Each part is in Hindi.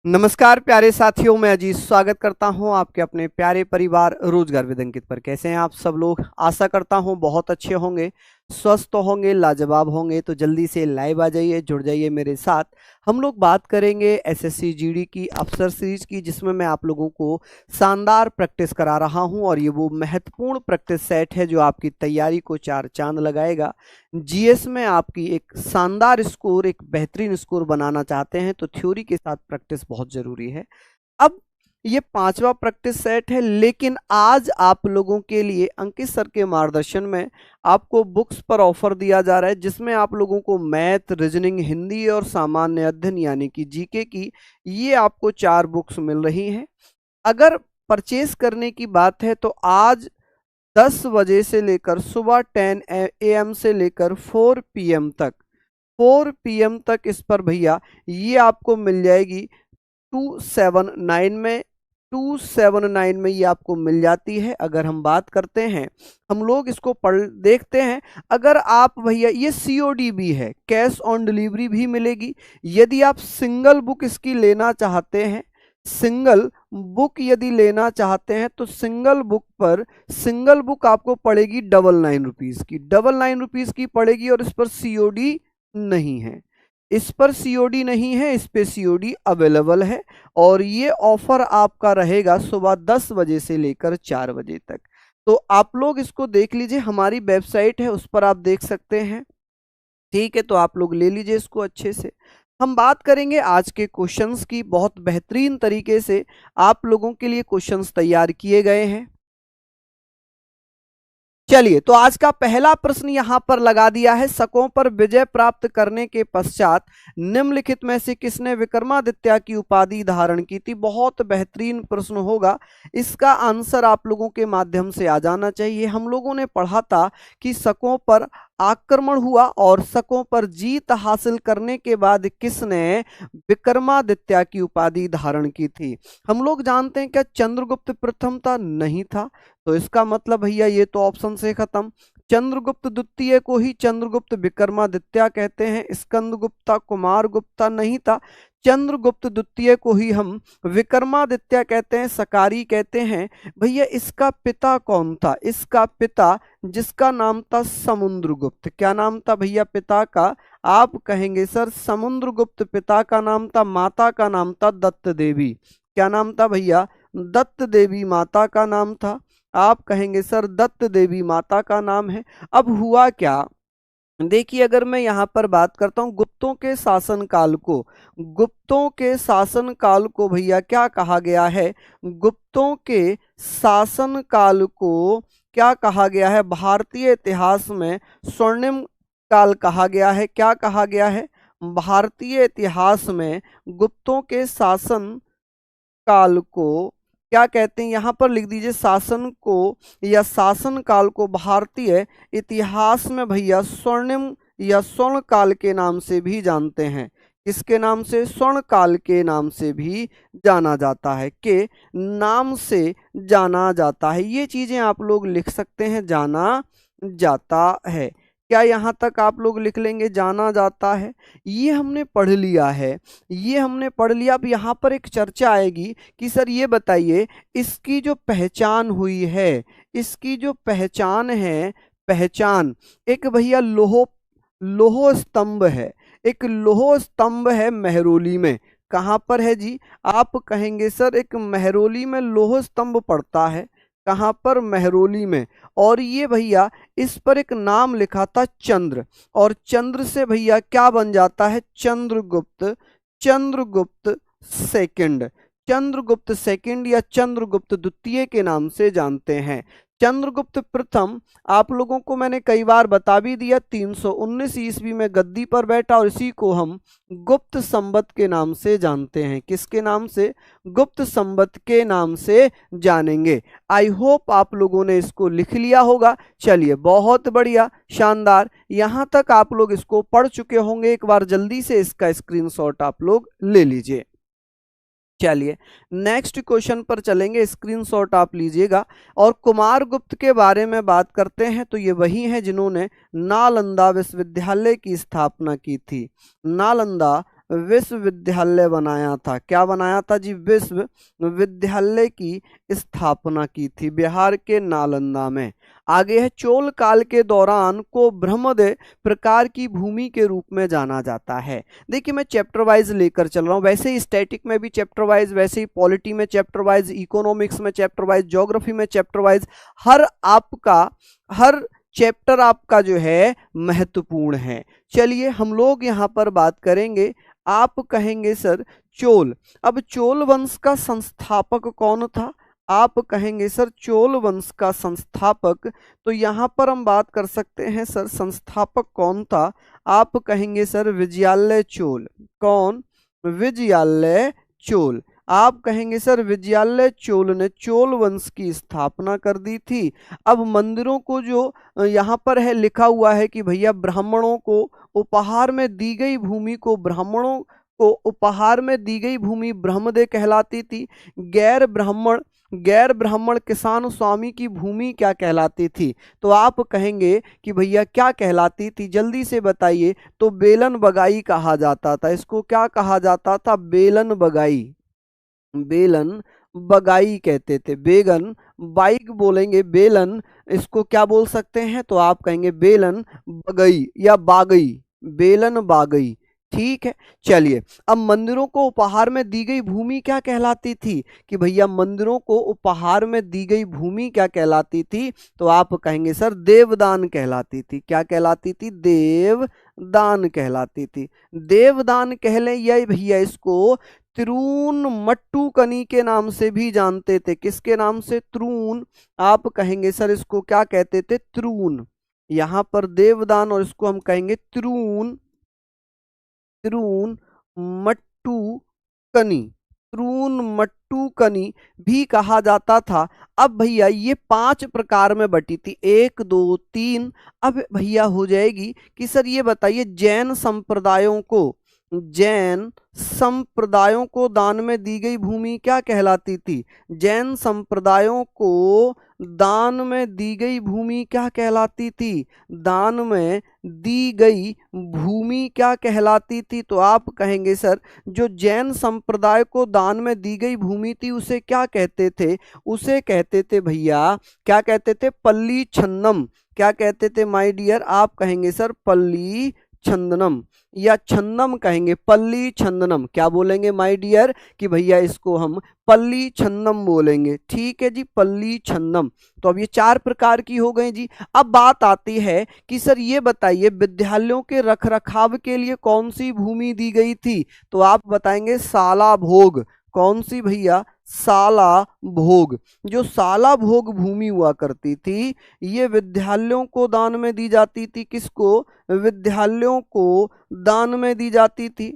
नमस्कार प्यारे साथियों, मैं अजीत स्वागत करता हूं आपके अपने प्यारे परिवार रोजगार विद अंकित पर। कैसे हैं आप सब लोग? आशा करता हूं बहुत अच्छे होंगे, स्वस्थ होंगे, लाजवाब होंगे। तो जल्दी से लाइव आ जाइए, जुड़ जाइए मेरे साथ। हम लोग बात करेंगे एसएससी जीडी की अफसर सीरीज की, जिसमें मैं आप लोगों को शानदार प्रैक्टिस करा रहा हूं। और ये वो महत्वपूर्ण प्रैक्टिस सेट है जो आपकी तैयारी को चार चांद लगाएगा। जीएस में आपकी एक शानदार स्कोर, एक बेहतरीन स्कोर बनाना चाहते हैं तो थ्योरी के साथ प्रैक्टिस बहुत जरूरी है। अब ये पांचवा प्रैक्टिस सेट है, लेकिन आज आप लोगों के लिए अंकित सर के मार्गदर्शन में आपको बुक्स पर ऑफर दिया जा रहा है, जिसमें आप लोगों को मैथ, रीजनिंग, हिंदी और सामान्य अध्ययन यानी कि जीके की ये आपको 4 बुक्स मिल रही हैं। अगर परचेस करने की बात है तो आज 10 बजे से लेकर सुबह 10 AM से लेकर 4 PM तक इस पर भैया ये आपको मिल जाएगी 279 में। 279 में ये आपको मिल जाती है। अगर हम बात करते हैं, हम लोग इसको पढ़ देखते हैं। अगर आप भैया, ये COD भी है, कैश ऑन डिलीवरी भी मिलेगी। यदि आप सिंगल बुक इसकी लेना चाहते हैं, सिंगल बुक यदि लेना चाहते हैं तो सिंगल बुक आपको पड़ेगी 99 रुपीज की, 99 रुपीज की पड़ेगी। और इस पर COD नहीं है, इस पर COD नहीं है, इस पे COD अवेलेबल है। और ये ऑफर आपका रहेगा सुबह 10 बजे से लेकर 4 बजे तक। तो आप लोग इसको देख लीजिए, हमारी वेबसाइट है उस पर आप देख सकते हैं। ठीक है, तो आप लोग ले लीजिए इसको अच्छे से। हम बात करेंगे आज के क्वेश्चंस की। बहुत बेहतरीन तरीके से आप लोगों के लिए क्वेश्चंस तैयार किए गए हैं। चलिए, तो आज का पहला प्रश्न यहां पर लगा दिया है। शकों पर विजय प्राप्त करने के पश्चात निम्नलिखित में से किसने विक्रमादित्य की उपाधि धारण की थी? बहुत बेहतरीन प्रश्न होगा। इसका आंसर आप लोगों के माध्यम से आ जाना चाहिए। हम लोगों ने पढ़ा था कि शकों पर आक्रमण हुआ और शकों पर जीत हासिल करने के बाद किसने विक्रमादित्य की उपाधि धारण की थी? हम लोग जानते हैं क्या चंद्रगुप्त प्रथम था? नहीं था। तो इसका मतलब भैया ये तो ऑप्शन से खत्म। चंद्रगुप्त द्वितीय को ही चंद्रगुप्त विक्रमादित्य कहते हैं। स्कंदगुप्ता, कुमारगुप्ता नहीं था। चंद्रगुप्त द्वितीय को ही हम विक्रमादित्य कहते हैं, सकारी कहते हैं। भैया इसका पिता कौन था? इसका पिता, जिसका नाम था समुद्रगुप्त। क्या नाम था भैया पिता का? आप कहेंगे सर समुद्रगुप्त पिता का नाम था, माता का नाम था दत्त देवी। क्या नाम था भैया? दत्त देवी माता का नाम था। आप कहेंगे सर दत्त देवी माता का नाम है। अब हुआ क्या, देखिए अगर मैं यहाँ पर बात करता हूँ गुप्तों के शासनकाल को, गुप्तों के शासनकाल को भैया क्या कहा गया है? गुप्तों के शासनकाल को क्या कहा गया है? भारतीय इतिहास में स्वर्णिम काल कहा गया है। क्या कहा गया है? भारतीय इतिहास में गुप्तों के शासन काल को क्या कहते हैं? यहां पर लिख दीजिए शासन को या शासन काल को भारतीय इतिहास में भैया स्वर्णिम या स्वर्ण काल के नाम से भी जानते हैं। किसके नाम से? स्वर्ण काल के नाम से भी जाना जाता है, के नाम से जाना जाता है। ये चीजें आप लोग लिख सकते हैं, जाना जाता है। क्या यहाँ तक आप लोग लिख लेंगे जाना जाता है? ये हमने पढ़ लिया है, ये हमने पढ़ लिया। अब यहाँ पर एक चर्चा आएगी कि सर ये बताइए इसकी जो पहचान हुई है, इसकी जो पहचान है, पहचान एक भैया लोह स्तंभ है, एक लोह स्तंभ है मेहरौली में। कहाँ पर है जी? आप कहेंगे सर एक मेहरौली में लोह स्तंभ पड़ता है। कहाँ पर? मेहरौली में। और ये भैया इस पर एक नाम लिखा था चंद्र, और चंद्र से भैया क्या बन जाता है? चंद्रगुप्त, चंद्रगुप्त सेकंड, चंद्रगुप्त सेकंड या चंद्रगुप्त द्वितीय के नाम से जानते हैं। चंद्रगुप्त प्रथम आप लोगों को मैंने कई बार बता भी दिया, 319 ईस्वी में गद्दी पर बैठा और इसी को हम गुप्त संवत के नाम से जानते हैं। किसके नाम से? गुप्त संवत के नाम से जानेंगे। आई होप आप लोगों ने इसको लिख लिया होगा। चलिए बहुत बढ़िया, शानदार। यहां तक आप लोग इसको पढ़ चुके होंगे। एक बार जल्दी से इसका स्क्रीनशॉट आप लोग ले लीजिए। चलिए नेक्स्ट क्वेश्चन पर चलेंगे, स्क्रीनशॉट आप लीजिएगा। और कुमारगुप्त के बारे में बात करते हैं तो ये वही हैं जिन्होंने नालंदा विश्वविद्यालय की स्थापना की थी। नालंदा विश्वविद्यालय बनाया था। क्या बनाया था जी? विश्वविद्यालय की स्थापना की थी बिहार के नालंदा में। आगे है, चोल काल के दौरान को ब्रह्मदेव प्रकार की भूमि के रूप में जाना जाता है। देखिए मैं चैप्टर वाइज लेकर चल रहा हूँ, वैसे ही स्टैटिक में भी चैप्टर वाइज, वैसे ही पॉलिटी में चैप्टर वाइज, इकोनॉमिक्स में चैप्टर वाइज, ज्योग्राफी में चैप्टर वाइज, हर चैप्टर आपका जो है महत्वपूर्ण है। चलिए हम लोग यहाँ पर बात करेंगे। आप कहेंगे सर चोल, अब चोल वंश का संस्थापक कौन था? आप कहेंगे सर चोल वंश का संस्थापक, तो यहाँ पर हम बात कर सकते हैं सर संस्थापक कौन था? आप कहेंगे सर विजयालय चोल। कौन? विजयालय चोल। आप कहेंगे सर विजयालय चोल ने चोल वंश की स्थापना कर दी थी। अब मंदिरों को जो यहाँ पर है लिखा हुआ है कि भैया ब्राह्मणों को उपहार में दी गई भूमि को, ब्राह्मणों को उपहार में दी गई भूमि ब्रह्मदेव कहलाती थी। गैर ब्राह्मण किसान स्वामी की भूमि क्या कहलाती थी? तो आप कहेंगे कि भैया क्या कहलाती थी, जल्दी से बताइए। तो बेलन बगाई कहा जाता था। इसको क्या कहा जाता था? बेलन बगाई। बेलन बगाई कहते थे। बेगन बाइक बोलेंगे, बेलन इसको क्या बोल सकते हैं? तो आप कहेंगे बेलन बगई या बागई, बेलन बागई। ठीक है, चलिए अब मंदिरों को उपहार में दी गई भूमि क्या कहलाती थी? कि भैया मंदिरों को उपहार में दी गई भूमि क्या कहलाती थी? तो आप कहेंगे सर देवदान कहलाती थी। क्या कहलाती थी? देवदान कहलाती थी। देवदान कह लें या भैया इसको त्रून मट्टूकनी के नाम से भी जानते थे। किसके नाम से? त्रून। आप कहेंगे सर इसको क्या कहते थे? त्रून। यहां पर देवदान और इसको हम कहेंगे त्रून, त्रून मट्टूकनी, त्रून मट्टूकनी भी कहा जाता था। अब भैया ये 5 प्रकार में बटी थी, 1 2 3। अब भैया हो जाएगी कि सर ये बताइए जैन संप्रदायों को दान में दी गई भूमि क्या कहलाती थी? जैन संप्रदायों को दान में दी गई भूमि क्या कहलाती थी? दान में दी गई भूमि क्या कहलाती थी? तो आप कहेंगे सर जो जैन संप्रदाय को दान में दी गई भूमि थी उसे क्या कहते थे? उसे कहते थे भैया, क्या कहते थे? पल्ली छन्नम। क्या कहते थे माय डियर? आप कहेंगे सर पल्ली छंदनम या छंदम कहेंगे, पल्ली छंदनम। क्या बोलेंगे माय डियर? कि भैया इसको हम पल्ली छंदम बोलेंगे। ठीक है जी, पल्ली छंदम। तो अब ये 4 प्रकार की हो गई जी। अब बात आती है कि सर ये बताइए विद्यालयों के रखरखाव के लिए कौन सी भूमि दी गई थी? तो आप बताएंगे साला भोग। कौन सी भैया? साला भोग। जो साला भोग भूमि हुआ करती थी ये विद्यालयों को दान में दी जाती थी। किसको? विद्यालयों को दान में दी जाती थी।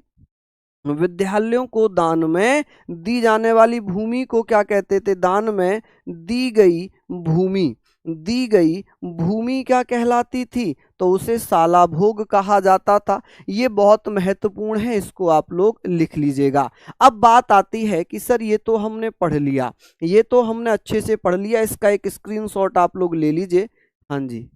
विद्यालयों को दान में दी जाने वाली भूमि को क्या कहते थे? दान में दी गई भूमि, दी गई भूमि क्या कहलाती थी? तो उसे साला भोग कहा जाता था। ये बहुत महत्वपूर्ण है, इसको आप लोग लिख लीजिएगा। अब बात आती है कि सर ये तो हमने पढ़ लिया, ये तो हमने अच्छे से पढ़ लिया, इसका एक स्क्रीनशॉट आप लोग ले लीजिए। हाँ जी,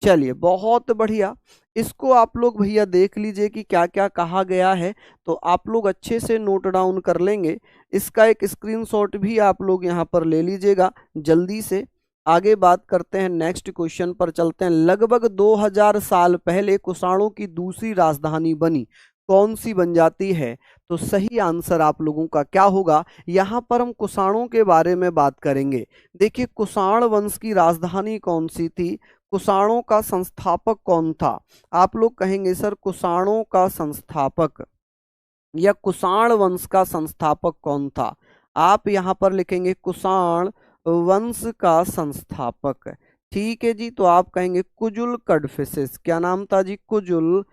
चलिए बहुत बढ़िया। इसको आप लोग भैया देख लीजिए कि क्या क्या कहा गया है, तो आप लोग अच्छे से नोट डाउन कर लेंगे। इसका एक स्क्रीनशॉट भी आप लोग यहाँ पर ले लीजिएगा जल्दी से। आगे बात करते हैं, नेक्स्ट क्वेश्चन पर चलते हैं। लगभग 2000 साल पहले कुषाणों की दूसरी राजधानी बनी, कौन सी बन जाती है? तो सही आंसर आप लोगों का क्या होगा? यहाँ पर हम कुषाणों के बारे में बात करेंगे। देखिए कुषाण वंश की राजधानी कौन सी थी? कुषाणों का संस्थापक कौन था? आप लोग कहेंगे सर कुषाणों का संस्थापक या कुषाण वंश का संस्थापक कौन था? आप यहाँ पर लिखेंगे कुषाण वंश का संस्थापक। ठीक है जी, तो आप कहेंगे कुजुल कडफिसेस। क्या नाम था जी? कुजुल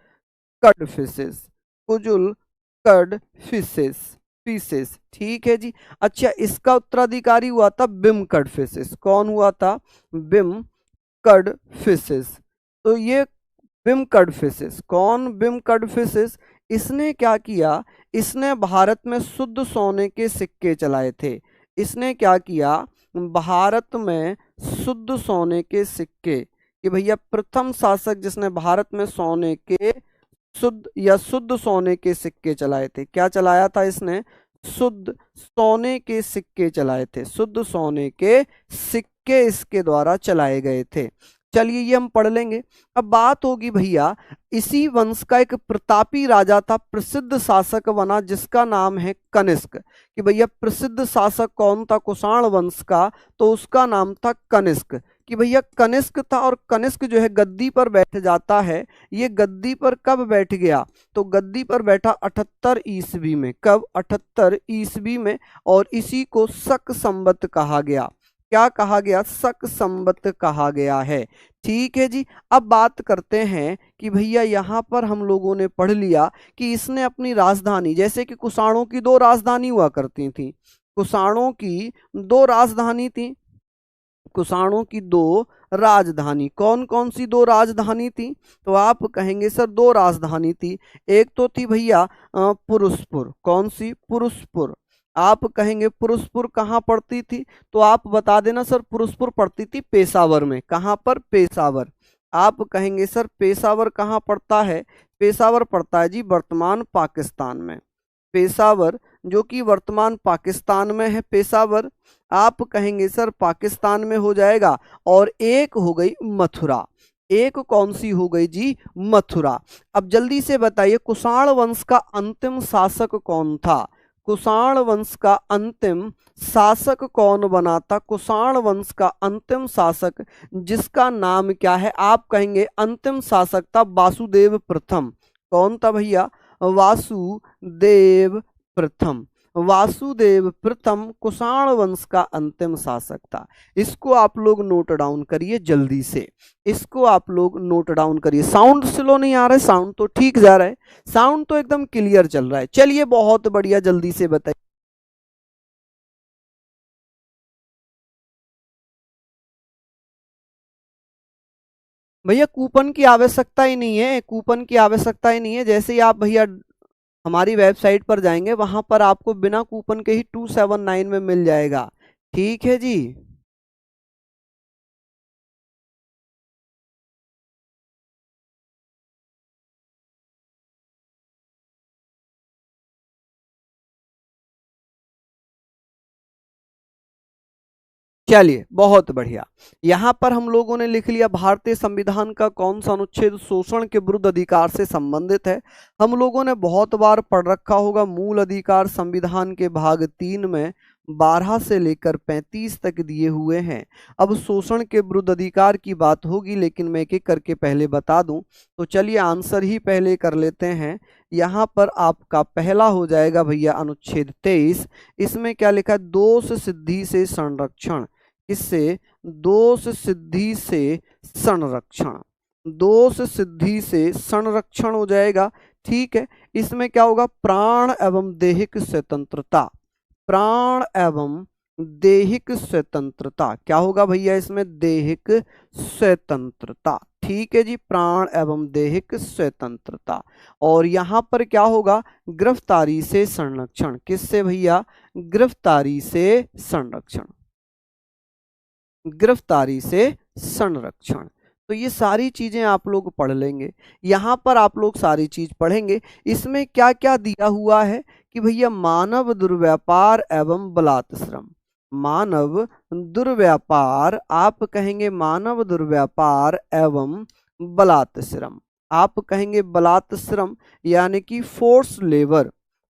कडफिसेस, कुजुल कडफिसेस, फिशेस। ठीक है जी। अच्छा, इसका उत्तराधिकारी हुआ था बिम कडफिसेस। कौन हुआ था? बिम कडफिसेस। तो ये बिम कडफिसेस, कौन? बिम कडफिसेस। इसने क्या किया? इसने भारत में शुद्ध सोने के सिक्के चलाए थे। इसने क्या किया? भारत में शुद्ध सोने के सिक्के, कि भैया प्रथम शासक जिसने भारत में सोने के शुद्ध या शुद्ध सोने के सिक्के चलाए थे। क्या चलाया था इसने? शुद्ध सोने के सिक्के चलाए थे। शुद्ध सोने के सिक्के इसके द्वारा चलाए गए थे। चलिए ये हम पढ़ लेंगे। अब बात होगी भैया, इसी वंश का एक प्रतापी राजा था, प्रसिद्ध शासक बना, जिसका नाम है कनिष्क। कि भैया प्रसिद्ध शासक कौन था कुषाण वंश का? तो उसका नाम था कनिष्क। कि भैया कनिष्क था, और कनिष्क जो है गद्दी पर बैठ जाता है। ये गद्दी पर कब बैठ गया? तो गद्दी पर बैठा 78 ईस्वी में। कब? 78 ईस्वी में। और इसी को शक संवत कहा गया। क्या कहा गया? शक संवत कहा गया है। ठीक है जी। अब बात करते हैं कि भैया यहाँ पर हम लोगों ने पढ़ लिया कि इसने अपनी राजधानी, जैसे कि कुषाणों की 2 राजधानी हुआ करती थी। कुषाणों की 2 राजधानी थी। कुषाणों की 2 राजधानी, कौन कौन सी 2 राजधानी थी? तो आप कहेंगे सर 2 राजधानी थी। एक तो थी भैया पुरुषपुर। कौन सी? पुरुषपुर। आप कहेंगे पुरुषपुर कहाँ पड़ती थी? तो आप बता देना सर, पुरुषपुर पड़ती थी पेशावर में। कहाँ पर? पेशावर। आप कहेंगे सर पेशावर कहाँ पड़ता है? पेशावर पड़ता है जी वर्तमान पाकिस्तान में। पेशावर जो कि वर्तमान पाकिस्तान में है, पेशावर। आप कहेंगे सर पाकिस्तान में हो जाएगा। और एक हो गई मथुरा। एक कौन सी हो गई जी? मथुरा। अब जल्दी से बताइए कुषाण वंश का अंतिम शासक कौन था? कुषाण वंश का अंतिम शासक कौन बना था? कुषाण वंश का अंतिम शासक जिसका नाम क्या है? आप कहेंगे अंतिम शासक था वासुदेव प्रथम। कौन था भैया? वासुदेव प्रथम। वासुदेव प्रथम कुषाण वंश का अंतिम शासक था। इसको आप लोग नोट डाउन करिए जल्दी से। इसको आप लोग नोट डाउन करिए। साउंड स्लो नहीं आ रहा है? साउंड तो ठीक जा रहा है, साउंड तो एकदम क्लियर चल रहा है। चलिए बहुत बढ़िया, जल्दी से बताइए। भैया कूपन की आवश्यकता ही नहीं है, कूपन की आवश्यकता ही नहीं है। जैसे ही आप भैया हमारी वेबसाइट पर जाएंगे, वहां पर आपको बिना कूपन के ही 279 में मिल जाएगा। ठीक है जी। चलिए बहुत बढ़िया। यहाँ पर हम लोगों ने लिख लिया भारतीय संविधान का कौन सा अनुच्छेद शोषण के विरुद्ध अधिकार से संबंधित है। हम लोगों ने बहुत बार पढ़ रखा होगा, मूल अधिकार संविधान के भाग 3 में 12 से लेकर 35 तक दिए हुए हैं। अब शोषण के विरुद्ध अधिकार की बात होगी, लेकिन मैं एक एक करके पहले बता दूं। तो चलिए आंसर ही पहले कर लेते हैं। यहाँ पर आपका पहला हो जाएगा भैया अनुच्छेद 23। इसमें क्या लिखा है? दोष सिद्धि से संरक्षण। इससे दोष सिद्धि से संरक्षण। दोष सिद्धि से संरक्षण हो जाएगा। ठीक है। इसमें क्या होगा? प्राण एवं दैहिक स्वतंत्रता। प्राण एवं दैहिक स्वतंत्रता। क्या होगा भैया इसमें? दैहिक स्वतंत्रता। ठीक है जी, प्राण एवं दैहिक स्वतंत्रता। और यहां पर क्या होगा? गिरफ्तारी से संरक्षण। किससे भैया? गिरफ्तारी से संरक्षण। गिरफ्तारी से संरक्षण। तो ये सारी चीजें आप लोग पढ़ लेंगे। यहां पर आप लोग सारी चीज पढ़ेंगे। इसमें क्या क्या दिया हुआ है कि भैया मानव दुर्व्यापार एवं बलात्श्रम। मानव दुर्व्यापार, आप कहेंगे मानव दुर्व्यापार एवं बलात्श्रम। आप कहेंगे बलात्श्रम यानी कि फोर्स लेबर।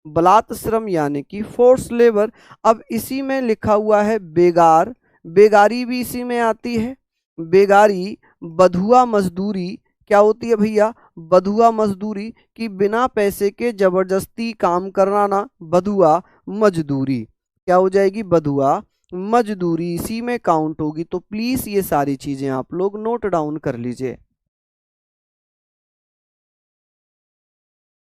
बलात्श्रम यानी कि फोर्स लेबर। अब इसी में लिखा हुआ है बेगार। बेगारी भी इसी में आती है। बेगारी, बधुआ मजदूरी। क्या होती है भैया? बधुआ मजदूरी कि बिना पैसे के जबरदस्ती काम करना ना, बधुआ मजदूरी। क्या हो जाएगी? बधुआ मजदूरी इसी में काउंट होगी। तो प्लीज ये सारी चीजें आप लोग नोट डाउन कर लीजिए।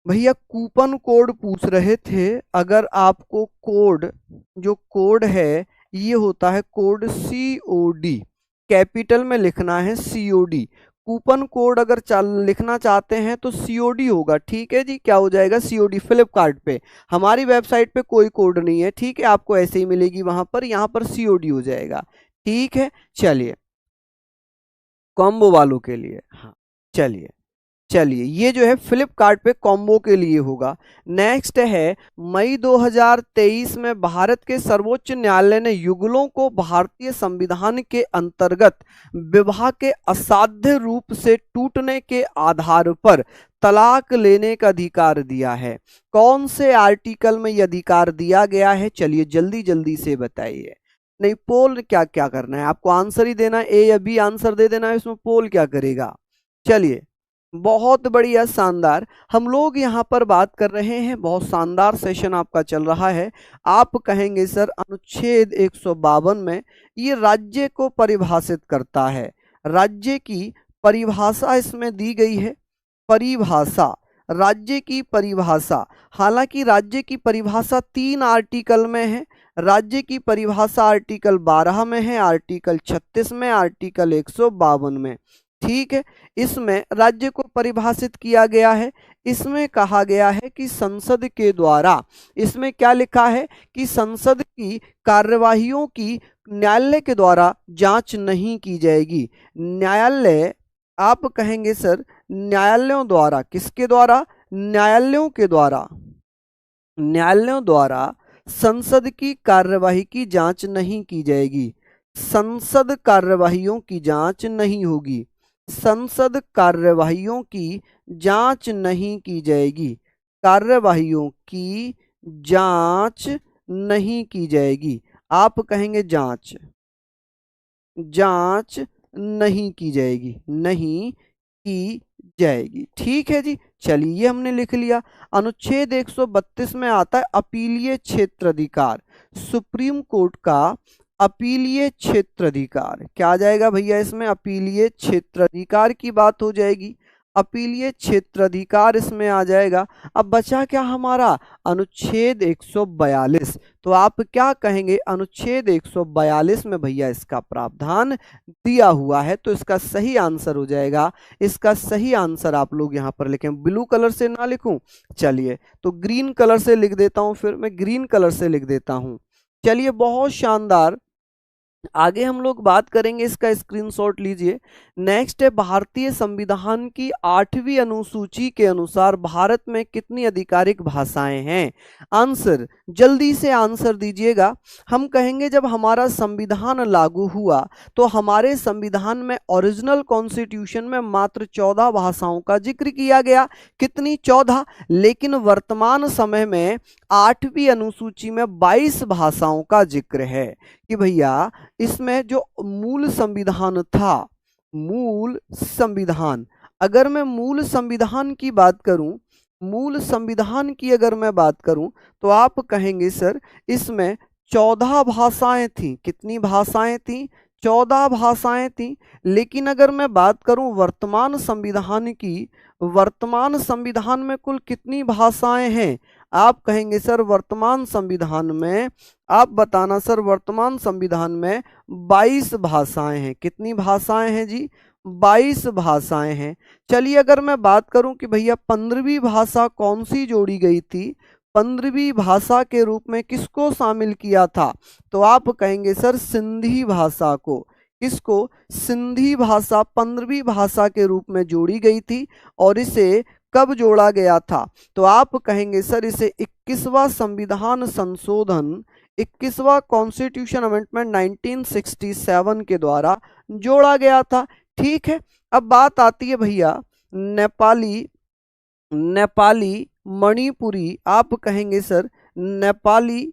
भैया कूपन कोड पूछ रहे थे। अगर आपको कोड, जो कोड है ये होता है कोड COD। कैपिटल में लिखना है COD। कूपन कोड अगर लिखना चाहते हैं तो COD होगा। ठीक है जी। क्या हो जाएगा? COD। फ्लिपकार्ट पे, हमारी वेबसाइट पे कोई कोड नहीं है। ठीक है, आपको ऐसे ही मिलेगी वहां पर, यहाँ पर COD हो जाएगा। ठीक है। चलिए कॉम्बो वालों के लिए, हाँ चलिए चलिए ये जो है फ्लिपकार्ट पे कॉम्बो के लिए होगा। नेक्स्ट है, मई 2023 में भारत के सर्वोच्च न्यायालय ने युगलों को भारतीय संविधान के अंतर्गत विवाह के असाध्य रूप से टूटने के आधार पर तलाक लेने का अधिकार दिया है। कौन से आर्टिकल में यह अधिकार दिया गया है? चलिए जल्दी जल्दी से बताइए। नहीं, पोल क्या क्या करना है आपको, आंसर ही देना है, ए या बी आंसर दे देना है, इसमें पोल क्या करेगा। चलिए बहुत बढ़िया, शानदार। हम लोग यहाँ पर बात कर रहे हैं, बहुत शानदार सेशन आपका चल रहा है। आप कहेंगे सर अनुच्छेद 152 में ये राज्य को परिभाषित करता है, राज्य की परिभाषा इसमें दी गई है। परिभाषा, राज्य की परिभाषा, हालांकि राज्य की परिभाषा 3 आर्टिकल में है। राज्य की परिभाषा आर्टिकल 12 में है, आर्टिकल 36 में, आर्टिकल 152 में। ठीक है, इसमें राज्य को परिभाषित किया गया है। इसमें कहा गया है कि संसद के द्वारा, इसमें क्या लिखा है कि संसद की कार्यवाहियों की न्यायालय के द्वारा जांच नहीं की जाएगी। न्यायालय, आप कहेंगे सर न्यायालयों द्वारा, किसके द्वारा? न्यायालयों के द्वारा, न्यायालयों द्वारा संसद की कार्यवाही की जांच नहीं की जाएगी। संसद कार्यवाहियों की जांच नहीं होगी, संसद कार्यवाहियों की जांच नहीं की जाएगी, कार्यवाहियों की जांच नहीं की जाएगी। आप कहेंगे जांच, जांच नहीं की जाएगी, नहीं की जाएगी। ठीक है जी, चलिए हमने लिख लिया। अनुच्छेद 132 में आता है अपीलीय क्षेत्र अधिकार, सुप्रीम कोर्ट का अपीलीय क्षेत्र अधिकार। क्या आ जाएगा भैया इसमें? अपीलीय क्षेत्र अधिकार की बात हो जाएगी, अपीलीय क्षेत्र अधिकार इसमें आ जाएगा। अब बचा क्या हमारा? अनुच्छेद 142। तो आप क्या कहेंगे? अनुच्छेद 142 में भैया इसका प्रावधान दिया हुआ है, तो इसका सही आंसर हो जाएगा, इसका सही आंसर आप लोग यहाँ पर लिखें। ब्लू कलर से ना लिखूं, चलिए तो ग्रीन कलर से लिख देता हूं, फिर मैं ग्रीन कलर से लिख देता हूं। चलिए बहुत शानदार, आगे हम लोग बात करेंगे, इसका स्क्रीनशॉट लीजिए। नेक्स्ट है, भारतीय संविधान की 8वीं अनुसूची के अनुसार भारत में कितनी आधिकारिक भाषाएं हैं? आंसर, जल्दी से आंसर दीजिएगा। हम कहेंगे जब हमारा संविधान लागू हुआ तो हमारे संविधान में ओरिजिनल कॉन्स्टिट्यूशन में मात्र 14 भाषाओं का जिक्र किया गया। कितनी? 14। लेकिन वर्तमान समय में 8वीं अनुसूची में 22 भाषाओं का जिक्र है कि भैया इसमें जो मूल संविधान था, मूल संविधान, अगर मैं मूल संविधान की बात करूं, मूल संविधान की अगर मैं बात करूं तो आप कहेंगे सर इसमें 14 भाषाएं थी। कितनी भाषाएं थी? 14 भाषाएं थी। लेकिन अगर मैं बात करूं वर्तमान संविधान की, वर्तमान संविधान में कुल कितनी भाषाएं हैं? आप कहेंगे सर वर्तमान संविधान में, आप बताना सर, वर्तमान संविधान में 22 भाषाएं हैं। कितनी भाषाएं हैं जी? 22 भाषाएं हैं। चलिए अगर मैं बात करूं कि भैया 15वीं भाषा कौन सी जोड़ी गई थी, 15वीं भाषा के रूप में किसको शामिल किया था? तो आप कहेंगे सर सिंधी भाषा को। किसको? सिंधी भाषा 15वीं भाषा के रूप में जोड़ी गई थी। और इसे कब जोड़ा गया था? तो आप कहेंगे सर इसे 21वां संविधान संशोधन, 21वां कॉन्स्टिट्यूशन अमेंडमेंट 1967 के द्वारा जोड़ा गया था। ठीक है, अब बात आती है भैया नेपाली, नेपाली मणिपुरी। आप कहेंगे सर नेपाली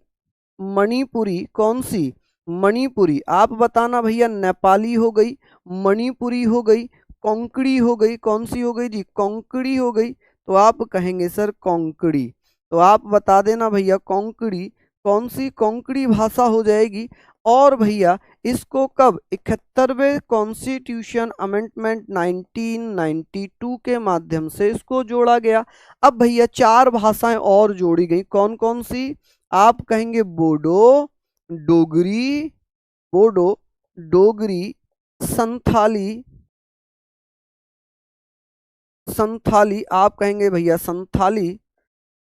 मणिपुरी कौन सी? मणिपुरी। आप बताना भैया, नेपाली हो गई, मणिपुरी हो गई, कोंकणी हो गई, कौन सी हो गई जी? कोंकणी हो गई। तो आप कहेंगे सर कोंकणी। तो आप बता देना भैया कोंकणी कौन सी? कोंकणी भाषा हो जाएगी। और भैया इसको कब? 71वें कॉन्स्टिट्यूशन अमेंडमेंट 1992 के माध्यम से इसको जोड़ा गया। अब भैया 4 भाषाएं और जोड़ी गई, कौन कौन सी? आप कहेंगे बोडो, डोगरी, बोडो, डोगरी, संथाली, संथाली, आप कहेंगे भैया संथाली,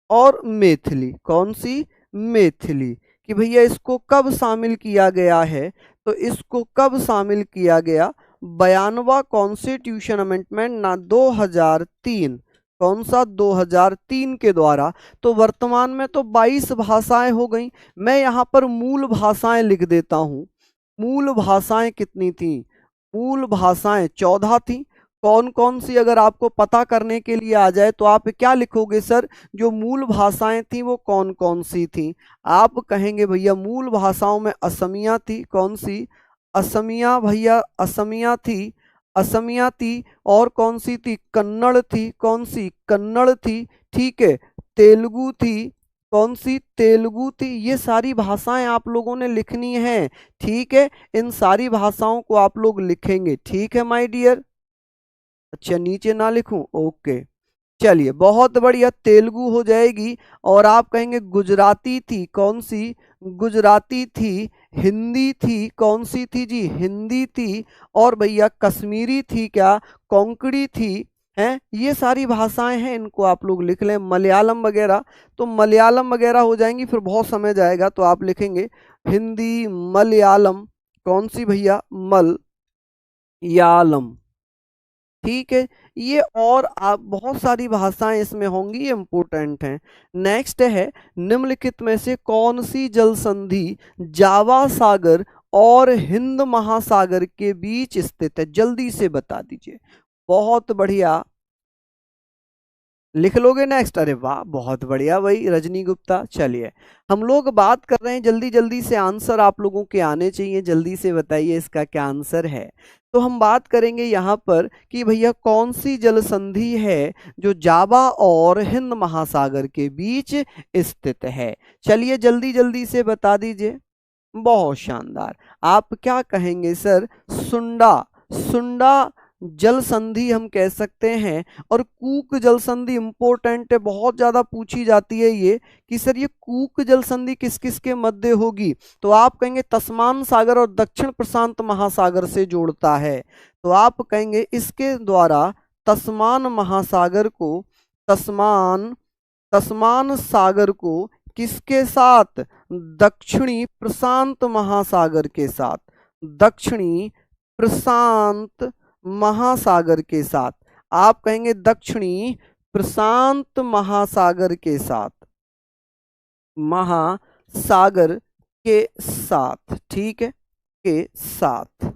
और मैथिली। कौन सी? मैथिली। कि भैया इसको कब शामिल किया गया है? तो इसको कब शामिल किया गया? 92वां कॉन्स्टिट्यूशन अमेंडमेंट ना 2003, कौन सा 2003 के द्वारा। तो वर्तमान में तो 22 भाषाएं हो गई। मैं यहाँ पर मूल भाषाएं लिख देता हूँ। मूल भाषाएं कितनी थी? मूल भाषाएं 14 थी। कौन कौन सी अगर आपको पता करने के लिए आ जाए तो आप क्या लिखोगे सर, जो मूल भाषाएं थी वो कौन कौन सी थी? आप कहेंगे भैया मूल भाषाओं में असमिया थी। कौन सी? असमिया भैया, असमिया थी, असमिया थी। और कौन सी थी? कन्नड़ थी। कौन सी? कन्नड़ थी। ठीक है। तेलुगु थी। कौन सी? तेलुगु थी। ये सारी भाषाएं आप लोगों ने लिखनी है। ठीक है, इन सारी भाषाओं को आप लोग लिखेंगे। ठीक है माय डियर। अच्छा, नीचे ना लिखूं? ओके, चलिए बहुत बढ़िया। तेलुगु हो जाएगी। और आप कहेंगे गुजराती थी। कौन सी? गुजराती थी। हिंदी थी। कौन सी थी जी? हिंदी थी। और भैया कश्मीरी थी क्या? कोंकणी थी। हैं, ये सारी भाषाएं हैं, इनको आप लोग लिख लें। मलयालम वगैरह, तो मलयालम वगैरह हो जाएंगी, फिर बहुत समय जाएगा, तो आप लिखेंगे हिंदी, मलयालम। कौन सी भैया? मलयालम। ठीक है, ये और आप बहुत सारी भाषाएं इसमें होंगी, ये इंपॉर्टेंट हैं। नेक्स्ट है, निम्नलिखित में से कौन सी जल संधि जावा सागर और हिंद महासागर के बीच स्थित है? जल्दी से बता दीजिए। बहुत बढ़िया, लिख लोगे नेक्स्ट? अरे वाह, बहुत बढ़िया भाई रजनी गुप्ता। चलिए, हम लोग बात कर रहे हैं, जल्दी जल्दी से आंसर आप लोगों के आने चाहिए। जल्दी से बताइए इसका क्या आंसर है। तो हम बात करेंगे यहाँ पर कि भैया कौन सी जल संधि है जो जावा और हिंद महासागर के बीच स्थित है? चलिए जल्दी जल्दी से बता दीजिए। बहुत शानदार। आप क्या कहेंगे सर? सुंडा, सुंडा जल संधि हम कह सकते हैं। और कूक जल संधि इंपॉर्टेंट है, बहुत ज्यादा पूछी जाती है ये, कि सर ये कूक जल संधि किस किस के मध्य होगी? तो आप कहेंगे तस्मान सागर और दक्षिण प्रशांत महासागर से जोड़ता है। तो आप कहेंगे इसके द्वारा तस्मान महासागर को, तस्मान, तस्मान सागर को किसके साथ? दक्षिणी प्रशांत महासागर के साथ, दक्षिणी प्रशांत महासागर के साथ। आप कहेंगे दक्षिणी प्रशांत महासागर के साथ, महासागर के साथ। ठीक है, के साथ।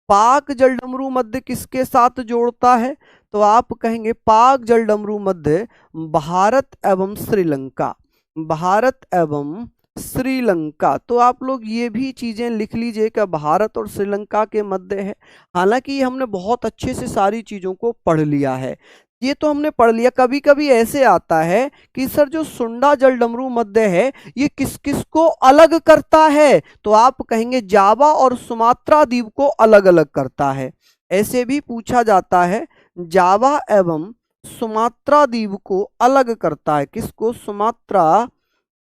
पाक जलडमरू मध्य किसके साथ जोड़ता है? तो आप कहेंगे पाक जलडमरू मध्य भारत एवं श्रीलंका, भारत एवं श्रीलंका। तो आप लोग ये भी चीजें लिख लीजिए कि भारत और श्रीलंका के मध्य है। हालांकि हमने बहुत अच्छे से सारी चीजों को पढ़ लिया है, ये तो हमने पढ़ लिया। कभी कभी ऐसे आता है कि सर जो सुंडा जलडमरू मध्य है ये किस किस को अलग करता है? तो आप कहेंगे जावा और सुमात्रा द्वीप को अलग अलग करता है। ऐसे भी पूछा जाता है, जावा एवं सुमात्रा द्वीप को अलग करता है। किसको? सुमात्रा,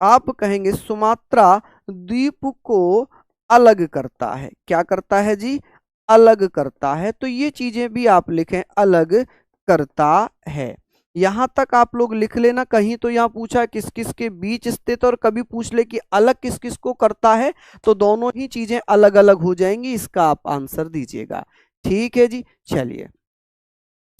आप कहेंगे सुमात्रा द्वीप को अलग करता है। क्या करता है जी? अलग करता है। तो ये चीजें भी आप लिखें, अलग करता है। यहां तक आप लोग लिख लेना। कहीं तो यहां पूछा किस किस के बीच स्थित, और कभी पूछ ले कि अलग किस किस को करता है, तो दोनों ही चीजें अलग अलग हो जाएंगी। इसका आप आंसर दीजिएगा। ठीक है जी, चलिए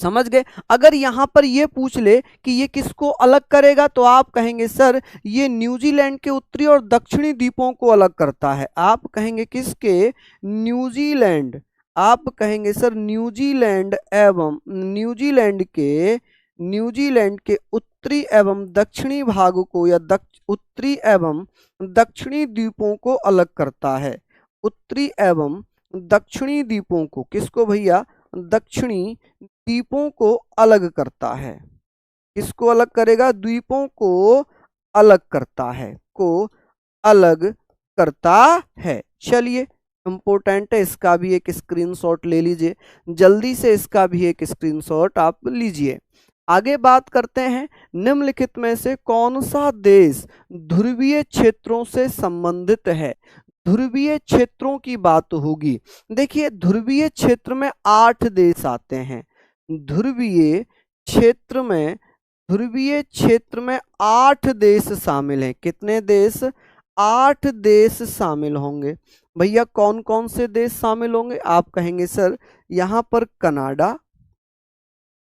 समझ गए। अगर यहां पर ये पूछ ले कि ये किसको अलग करेगा, तो आप कहेंगे सर ये न्यूजीलैंड के उत्तरी और दक्षिणी द्वीपों को अलग करता है। आप कहेंगे किसके? न्यूजीलैंड। आप कहेंगे सर न्यूजीलैंड एवं न्यूजीलैंड के उत्तरी एवं दक्षिणी भाग को, या उत्तरी एवं दक्षिणी द्वीपों को अलग करता है। उत्तरी एवं दक्षिणी द्वीपों को, किसको भैया? दक्षिणी द्वीपों को अलग करता है। किसको अलग करेगा? द्वीपों को अलग करता है, को अलग करता है। चलिए इंपॉर्टेंट है, इसका भी एक स्क्रीनशॉट ले लीजिए। जल्दी से इसका भी एक स्क्रीनशॉट आप लीजिए। आगे बात करते हैं, निम्नलिखित में से कौन सा देश ध्रुवीय क्षेत्रों से संबंधित है? ध्रुवीय क्षेत्रों की बात होगी। देखिए ध्रुवीय क्षेत्र में 8 देश आते हैं। ध्रुवीय क्षेत्र में 8 देश शामिल हैं। कितने देश? 8 देश शामिल होंगे। भैया कौन कौन से देश शामिल होंगे? आप कहेंगे सर यहां पर कनाडा,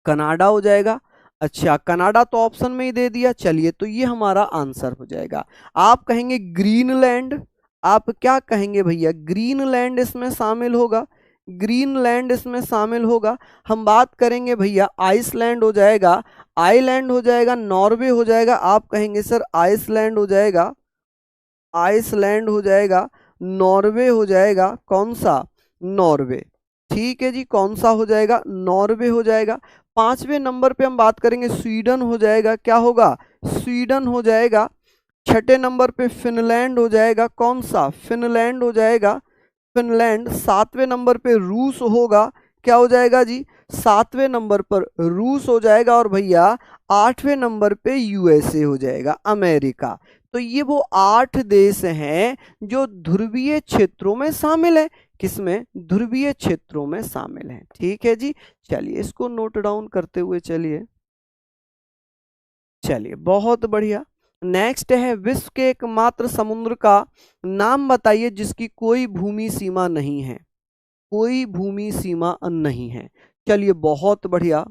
कनाडा हो जाएगा। अच्छा, कनाडा तो ऑप्शन में ही दे दिया, चलिए तो ये हमारा आंसर हो जाएगा। आप कहेंगे ग्रीनलैंड, आप क्या कहेंगे भैया? ग्रीनलैंड इसमें शामिल होगा, ग्रीनलैंड इसमें शामिल होगा। हम बात करेंगे भैया आइसलैंड हो जाएगा, आइलैंड हो जाएगा, नॉर्वे हो जाएगा। आप कहेंगे सर आइसलैंड हो जाएगा, आइसलैंड हो जाएगा, नॉर्वे हो जाएगा। कौन सा? नॉर्वे। ठीक है जी, कौन सा हो जाएगा? नॉर्वे हो जाएगा। 5वें नंबर पे हम बात करेंगे स्वीडन हो जाएगा, क्या होगा? स्वीडन हो जाएगा। 6ठे नंबर पे फिनलैंड हो जाएगा, कौन सा? फिनलैंड हो जाएगा, फिनलैंड। 7वें नंबर पे रूस होगा, क्या हो जाएगा जी? 7वें नंबर पर रूस हो जाएगा। और भैया 8वें नंबर पे यूएसए हो जाएगा, अमेरिका। तो ये वो 8 देश हैं जो ध्रुवीय क्षेत्रों में शामिल है। किसमें? ध्रुवीय क्षेत्रों में शामिल हैं। ठीक है जी, चलिए इसको नोट डाउन करते हुए चलिए, चलिए बहुत बढ़िया। नेक्स्ट है विश्व के एकमात्र समुद्र का नाम बताइए जिसकी कोई भूमि सीमा नहीं है, कोई भूमि सीमा नहीं है। चलिए बहुत बढ़िया,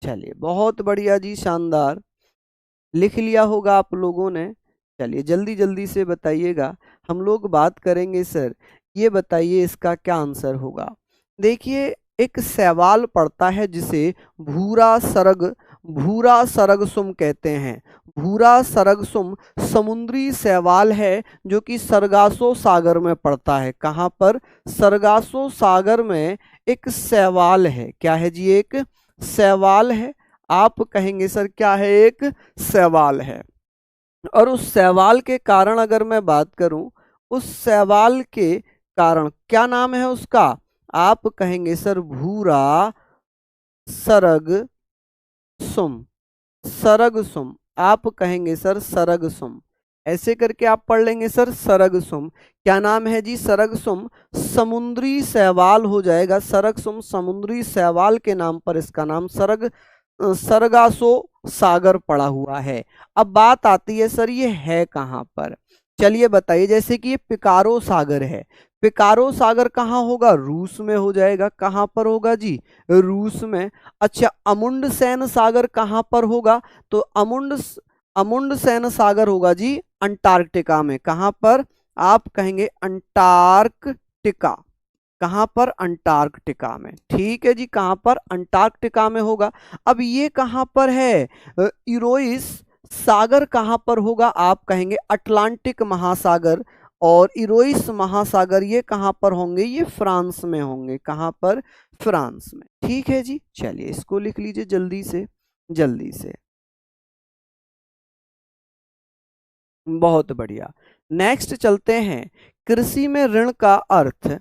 चलिए बहुत बढ़िया जी, शानदार। लिख लिया होगा आप लोगों ने। चलिए जल्दी जल्दी से बताइएगा। हम लोग बात करेंगे सर, ये बताइए इसका क्या आंसर होगा। देखिए एक सवाल पड़ता है जिसे भूरा सरग, भूरा सरगसुम कहते हैं। भूरा सरगसुम समुद्री शैवाल है जो कि सरगासो सागर में पड़ता है। कहाँ पर? सरगासो सागर में एक शैवाल है। क्या है जी? एक शैवाल है। आप कहेंगे सर क्या है? एक सवाल है। और उस सवाल के कारण अगर मैं बात करूं, उस सवाल के कारण क्या नाम है उसका? आप कहेंगे सर भूरा सरग सुम, सरग सुम। आप कहेंगे सर सरग सुम, ऐसे करके आप पढ़ लेंगे सर सरग सुम। क्या नाम है जी? सरग सुम समुद्री शैवाल हो जाएगा। सरग सुम समुद्री शैवाल के नाम पर इसका नाम सरगासो सागर पड़ा हुआ है। अब बात आती है सर ये है कहाँ पर? चलिए बताइए। जैसे कि ये पिकारो सागर है, पिकारो सागर कहाँ होगा? रूस में हो जाएगा। कहाँ पर होगा जी? रूस में। अच्छा, अमुंडसेन सागर कहाँ पर होगा? तो अमुंडसेन सागर होगा जी अंटार्कटिका में। कहाँ पर? आप कहेंगे अंटार्कटिका। कहाँ पर? अंटार्कटिका में। ठीक है जी, कहाँ पर? अंटार्कटिका में होगा। अब ये कहाँ पर है? इरोइस सागर कहाँ पर होगा? आप कहेंगे अटलांटिक महासागर। और इरोइस महासागर ये कहाँ पर होंगे? ये फ्रांस में होंगे। कहाँ पर? फ्रांस में। ठीक है जी, चलिए इसको लिख लीजिए जल्दी से, जल्दी से। बहुत बढ़िया। नेक्स्ट चलते हैं, कृषि में ऋण का अर्थ।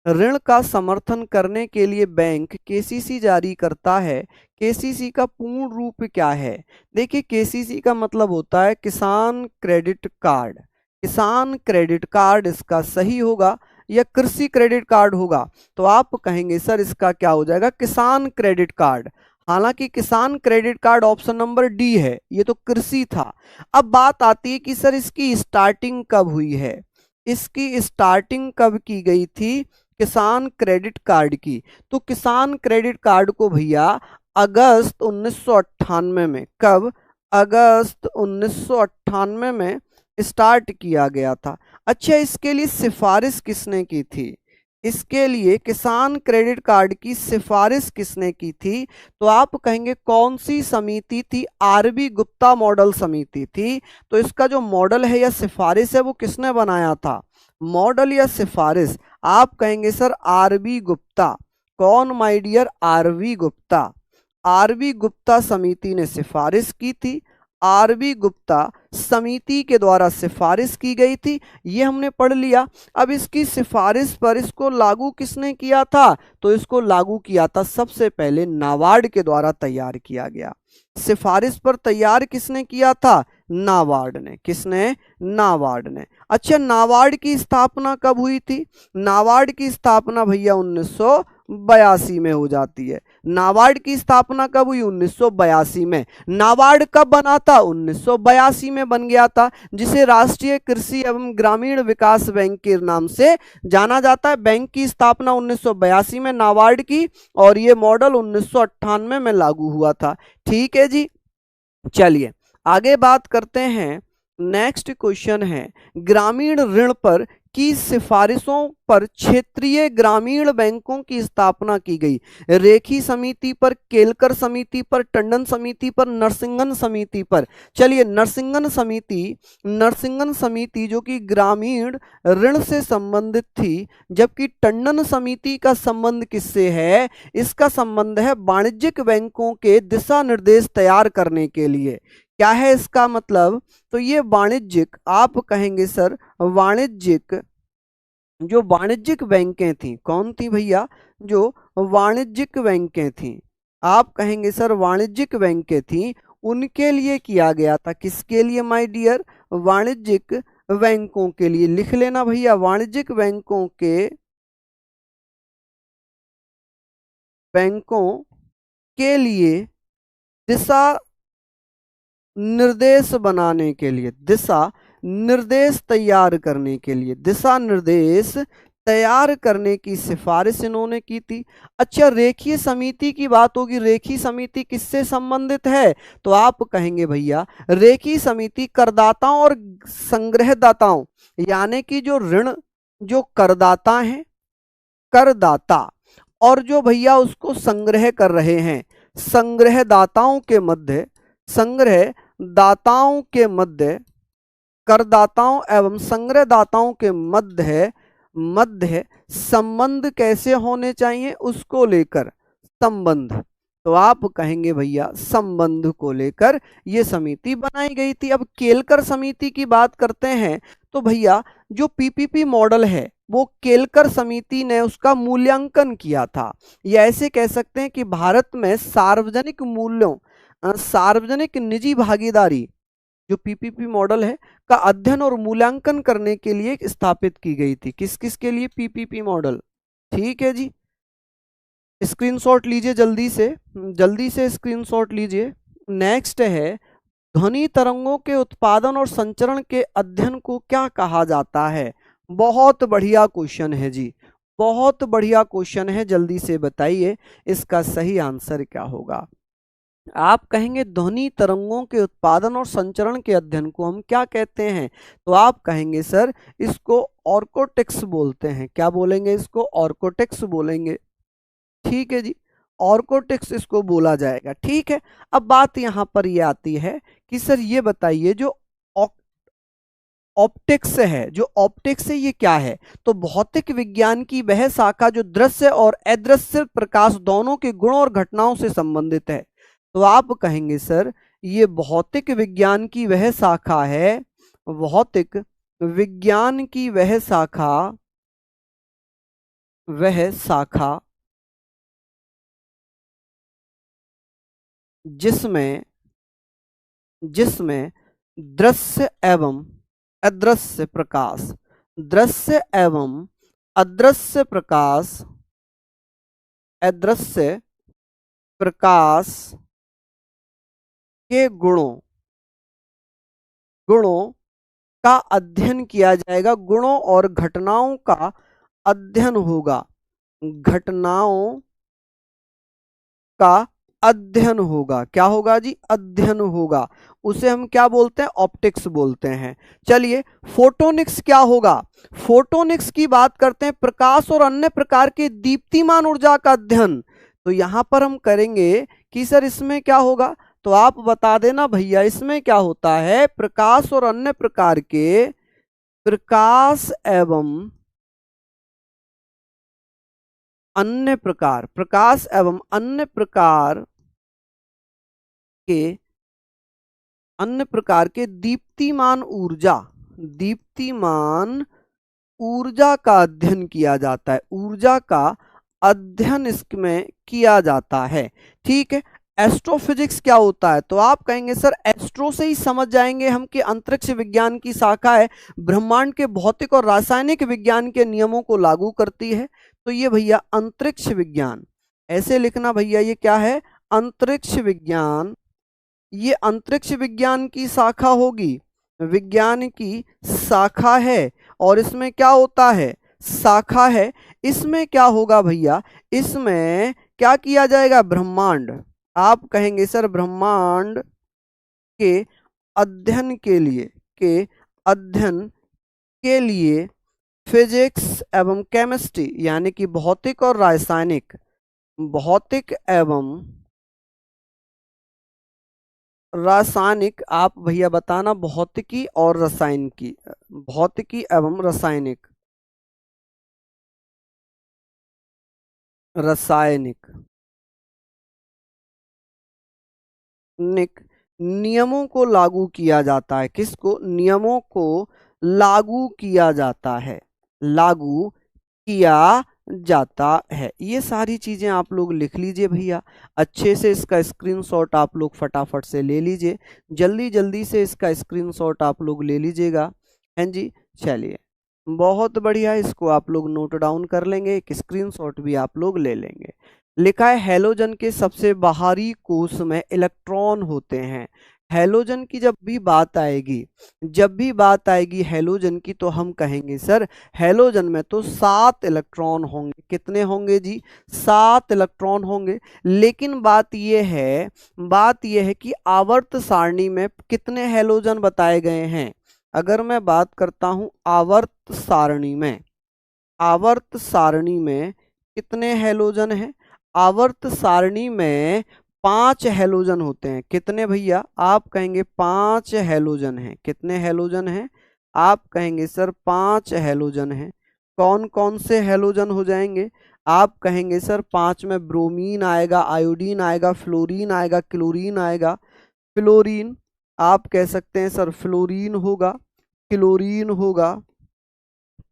ऋण का समर्थन करने के लिए बैंक केसीसी जारी करता है। केसीसी का पूर्ण रूप क्या है? देखिए केसीसी का मतलब होता है किसान क्रेडिट कार्ड। किसान क्रेडिट कार्ड इसका सही होगा, या कृषि क्रेडिट कार्ड होगा? तो आप कहेंगे सर इसका क्या हो जाएगा? किसान क्रेडिट कार्ड। हालांकि किसान credit card option number D है, ये तो कृषि था। अब बात आती है कि सर इसकी स्टार्टिंग कब हुई है? इसकी स्टार्टिंग कब की गई थी किसान क्रेडिट कार्ड की? तो किसान क्रेडिट कार्ड को भैया अगस्त 1998 में, कब? अगस्त 1998 में स्टार्ट किया गया था। अच्छा, इसके लिए सिफारिश किसने की थी? इसके लिए किसान क्रेडिट कार्ड की सिफारिश किसने की थी? तो आप कहेंगे कौन सी समिति थी? आरबी गुप्ता मॉडल समिति थी। तो इसका जो मॉडल है या सिफारिश है वो किसने बनाया था? मॉडल या सिफारिश? आप कहेंगे सर आरबी गुप्ता। कौन my dear? R B Gupta. R B Gupta समिति ने सिफारिश की थी। आरबी गुप्ता समिति के द्वारा सिफारिश की गई थी, ये हमने पढ़ लिया। अब इसकी सिफारिश पर इसको लागू किसने किया था? तो इसको लागू किया था सबसे पहले नाबार्ड के द्वारा तैयार किया गया। सिफारिश पर तैयार किसने किया था? नाबार्ड ने। किसने? नाबार्ड ने। अच्छा, नाबार्ड की स्थापना कब हुई थी? नाबार्ड की स्थापना भैया 1982 में हो जाती है। नाबार्ड की स्थापना कब हुई? 1982 में। नाबार्ड कब बना था? 1982 में बन गया था, जिसे राष्ट्रीय कृषि एवं ग्रामीण विकास बैंक के नाम से जाना जाता है। बैंक की स्थापना 1982 में नाबार्ड की, और ये मॉडल 1998 में लागू हुआ था। ठीक है जी, चलिए आगे बात करते हैं। नेक्स्ट क्वेश्चन है, ग्रामीण ऋण पर की सिफारिशों पर क्षेत्रीय ग्रामीण बैंकों की स्थापना की गई। रेखी समिति पर, केलकर समिति पर, टंडन समिति पर, नरसिंगन समिति पर। चलिए, नरसिंगन समिति जो कि ग्रामीण ऋण से संबंधित थी, जबकि टंडन समिति का संबंध किससे है? इसका संबंध है वाणिज्यिक बैंकों के दिशा निर्देश तैयार करने के लिए। क्या है इसका मतलब? तो ये वाणिज्यिक, आप कहेंगे सर वाणिज्यिक, जो वाणिज्यिक बैंकें थी, कौन थी भैया? जो वाणिज्यिक बैंकें थी, आप कहेंगे सर वाणिज्यिक बैंकें थी, उनके लिए किया गया था। किसके लिए माय डियर? वाणिज्यिक बैंकों के लिए। लिख लेना भैया, वाणिज्यिक बैंकों के लिए दिशा निर्देश बनाने के लिए, दिशा निर्देश तैयार करने के लिए, दिशा निर्देश तैयार करने की सिफारिश इन्होंने की थी। अच्छा, रेखीय समिति की बात होगी। रेखीय समिति किससे संबंधित है? तो आप कहेंगे भैया रेखीय समिति करदाताओं और संग्रहदाताओं, यानी कि जो ऋण, जो करदाता हैं, करदाता, और जो भैया उसको संग्रह कर रहे हैं, संग्रहदाताओं के मध्य, संग्रहदाताओं के मध्य, करदाताओं एवं संग्रहदाताओं के मध्य संबंध कैसे होने चाहिए, उसको लेकर संबंध। तो आप कहेंगे भैया संबंध को लेकर ये समिति बनाई गई थी। अब केलकर समिति की बात करते हैं, तो भैया जो पीपीपी मॉडल है वो केलकर समिति ने उसका मूल्यांकन किया था। या ऐसे कह सकते हैं कि भारत में सार्वजनिक मूल्यों, सार्वजनिक निजी भागीदारी, जो पीपीपी मॉडल है का अध्ययन और मूल्यांकन करने के लिए स्थापित की गई थी। किस किस के लिए? PPP model. ठीक है जी, स्क्रीनशॉट लीजिए, जल्दी से स्क्रीनशॉट लीजिए। नेक्स्ट है, ध्वनि तरंगों के उत्पादन और संचरण के अध्ययन को क्या कहा जाता है? बहुत बढ़िया क्वेश्चन है जी, बहुत बढ़िया क्वेश्चन है, जल्दी से बताइए इसका सही आंसर क्या होगा। आप कहेंगे ध्वनि तरंगों के उत्पादन और संचरण के अध्ययन को हम क्या कहते हैं? तो आप कहेंगे सर इसको ऑर्कोटेक्स बोलते हैं। क्या बोलेंगे? इसको ऑर्कोटेक्स बोलेंगे। ठीक है जी, ऑर्कोटेक्स इसको बोला जाएगा। ठीक है, अब बात यहां पर ये आती है कि सर ये बताइए जो ऑप्टिक्स है, जो ऑप्टिक्स है ये क्या है? तो भौतिक विज्ञान की वह शाखा जो दृश्य और अदृश्य प्रकाश दोनों के गुणों और घटनाओं से संबंधित है। तो आप कहेंगे सर ये भौतिक विज्ञान की वह शाखा है, भौतिक विज्ञान की वह शाखा जिसमें दृश्य एवं अदृश्य प्रकाश, दृश्य एवं अदृश्य प्रकाश के गुणों का अध्ययन किया जाएगा। गुणों और घटनाओं का अध्ययन होगा, घटनाओं का अध्ययन होगा। क्या होगा जी? अध्ययन होगा। उसे हम क्या बोलते हैं? ऑप्टिक्स बोलते हैं। चलिए, फोटोनिक्स क्या होगा? फोटोनिक्स की बात करते हैं, प्रकाश और अन्य प्रकार के दीप्तिमान ऊर्जा का अध्ययन। तो यहां पर हम करेंगे कि सर इसमें क्या होगा? तो आप बता देना भैया इसमें क्या होता है? प्रकाश और अन्य प्रकार के, प्रकाश एवं अन्य प्रकार, प्रकाश एवं अन्य प्रकार के दीप्तिमान ऊर्जा का अध्ययन किया जाता है। ऊर्जा का अध्ययन इसमें किया जाता है। ठीक है, एस्ट्रोफिजिक्स क्या होता है? तो आप कहेंगे सर एस्ट्रो से ही समझ जाएंगे हम कि अंतरिक्ष विज्ञान की शाखा है, ब्रह्मांड के भौतिक और रासायनिक विज्ञान के नियमों को लागू करती है। तो ये भैया अंतरिक्ष विज्ञान, ऐसे लिखना भैया, ये क्या है? अंतरिक्ष विज्ञान। ये अंतरिक्ष विज्ञान की शाखा होगी, विज्ञान की शाखा है। और इसमें क्या होता है? शाखा है। इसमें क्या होगा भैया? इसमें क्या किया जाएगा? ब्रह्मांड। आप कहेंगे सर ब्रह्मांड के अध्ययन के लिए, अध्ययन के लिए फिजिक्स एवं केमिस्ट्री यानी कि भौतिक और रासायनिक, भौतिक एवं रासायनिक, आप भैया बताना भौतिकी और रसायन की, भौतिकी एवं रासायनिक, रासायनिक नियमों को लागू किया जाता है। किसको? नियमों को लागू किया जाता है, लागू किया जाता है। ये सारी चीजें आप लोग लिख लीजिए भैया, अच्छे से इसका स्क्रीनशॉट आप लोग फटाफट से ले लीजिए, जल्दी जल्दी से इसका स्क्रीनशॉट आप लोग ले लीजिएगा। हैं जी, चलिए बहुत बढ़िया, इसको आप लोग नोट डाउन कर लेंगे, एक स्क्रीनशॉट भी आप लोग ले लेंगे। लिखा है हैलोजन के सबसे बाहरी कोश में इलेक्ट्रॉन होते हैं। हैलोजन की जब भी बात आएगी, जब भी बात आएगी हैलोजन की, तो हम कहेंगे सर हैलोजन में तो 7 इलेक्ट्रॉन होंगे। कितने होंगे जी? 7 इलेक्ट्रॉन होंगे। लेकिन बात यह है कि आवर्त सारणी में कितने हैलोजन बताए गए हैं? अगर मैं बात करता हूं आवर्त सारणी में, आवर्त सारणी में कितने हैलोजन हैं? आवर्त सारणी में 5 हैलोजन होते हैं। कितने भैया? आप कहेंगे 5 हैलोजन हैं। कितने हैलोजन हैं? आप कहेंगे सर 5 हैलोजन हैं। कौन कौन से हैलोजन हो जाएंगे? आप कहेंगे सर 5 में ब्रोमीन आएगा, आयोडीन आएगा, फ्लोरीन आएगा, क्लोरीन आएगा। फ्लोरीन आप कह सकते हैं सर फ्लोरीन होगा, क्लोरीन होगा,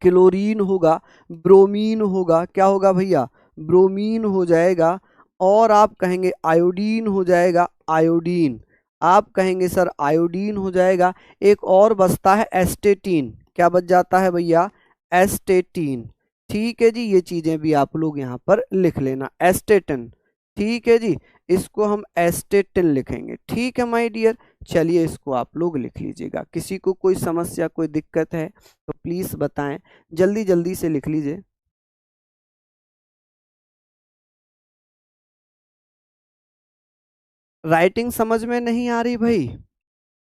क्लोरीन होगा, ब्रोमीन होगा। क्या होगा भैया? ब्रोमीन हो जाएगा। और आप कहेंगे आयोडीन हो जाएगा, आयोडीन। आप कहेंगे सर आयोडीन हो जाएगा। एक और बचता है एस्टेटीन। क्या बच जाता है भैया? एस्टेटीन। ठीक है जी, ये चीजें भी आप लोग यहाँ पर लिख लेना, एस्टेटिन। ठीक है जी, इसको हम एस्टेटिन लिखेंगे। ठीक है माय डियर, चलिए इसको आप लोग लिख लीजिएगा। किसी को कोई समस्या, कोई दिक्कत है तो प्लीज बताएं, जल्दी जल्दी से लिख लीजिए। राइटिंग समझ में नहीं आ रही भाई?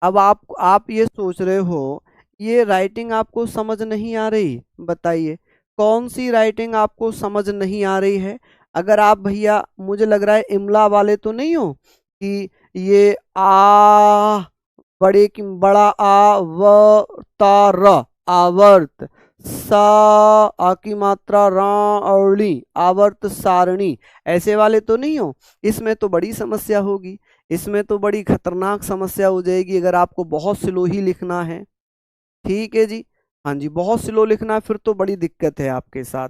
अब आप ये सोच रहे हो ये राइटिंग आपको समझ नहीं आ रही, बताइए कौन सी राइटिंग आपको समझ नहीं आ रही है? अगर आप भैया, मुझे लग रहा है इमला वाले तो नहीं हो कि ये आ बड़े की बड़ा आ व ता र आवर्त, सा आ की मात्रा रा अरली आवर्त सारणी, ऐसे वाले तो नहीं हो? इसमें तो बड़ी समस्या होगी, इसमें तो बड़ी खतरनाक समस्या हो जाएगी अगर आपको बहुत स्लो ही लिखना है। ठीक है जी, हाँ जी, बहुत स्लो लिखना है फिर तो बड़ी दिक्कत है आपके साथ।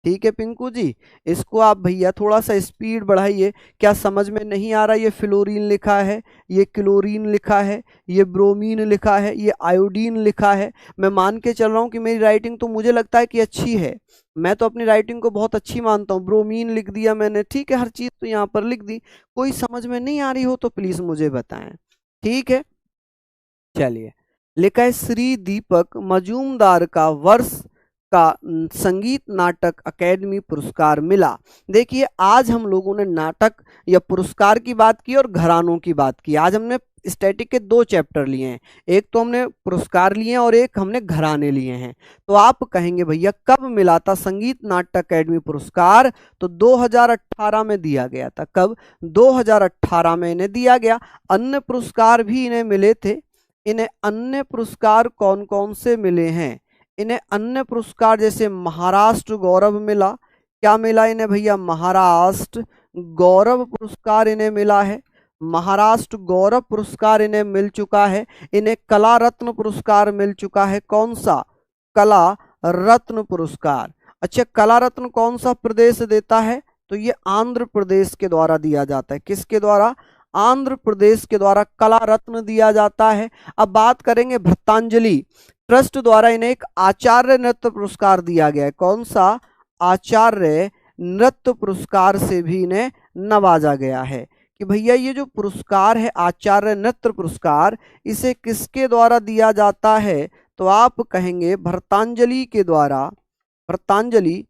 ठीक है पिंकू जी, इसको आप भैया थोड़ा सा स्पीड बढ़ाइए। क्या समझ में नहीं आ रहा? ये फ्लोरीन लिखा है, ये क्लोरीन लिखा है, ये ब्रोमीन लिखा है, ये आयोडीन लिखा है। मैं मान के चल रहा हूँ कि मेरी राइटिंग तो मुझे लगता है कि अच्छी है, मैं तो अपनी राइटिंग को बहुत अच्छी मानता हूँ। ब्रोमीन लिख दिया मैंने, ठीक है, हर चीज़ तो यहाँ पर लिख दी। कोई समझ में नहीं आ रही हो तो प्लीज़ मुझे बताएं। ठीक है, चलिए। लिखा है श्री दीपक मजूमदार का वर्ष का संगीत नाटक अकेडमी पुरस्कार मिला। देखिए आज हम लोगों ने नाटक या पुरस्कार की बात की और घरानों की बात की। आज हमने स्टैटिक के 2 चैप्टर लिए हैं, एक तो हमने पुरस्कार लिए हैं और एक हमने घराने लिए हैं। तो आप कहेंगे भैया कब मिला था संगीत नाटक अकेडमी पुरस्कार? तो 2018 में दिया गया था। कब? 2018 में इन्हें दिया गया। अन्य पुरस्कार भी इन्हें मिले थे। इन्हें अन्य पुरस्कार कौन कौन से मिले हैं? इन्हें अन्य पुरस्कार जैसे महाराष्ट्र गौरव मिला। क्या मिला इन्हें भैया? महाराष्ट्र गौरव पुरस्कार इन्हें मिला है। महाराष्ट्र गौरव पुरस्कार इन्हें मिल चुका है। इन्हें कला रत्न पुरस्कार मिल चुका है। कौन सा? कला रत्न पुरस्कार। अच्छा, कला रत्न कौन सा प्रदेश देता है? तो ये आंध्र प्रदेश के द्वारा दिया जाता है। किसके द्वारा? आंध्र प्रदेश के द्वारा कला रत्न दिया जाता है। अब बात करेंगे भक्तांजलि ट्रस्ट द्वारा इन्हें एक आचार्य नृत्य पुरस्कार दिया गया है। कौन सा? आचार्य नृत्य पुरस्कार से भी इन्हें नवाजा गया है कि भैया ये जो पुरस्कार है आचार्य नृत्य पुरस्कार, इसे किसके द्वारा दिया जाता है? तो आप कहेंगे भक्तांजलि के द्वारा। भक्तांजलि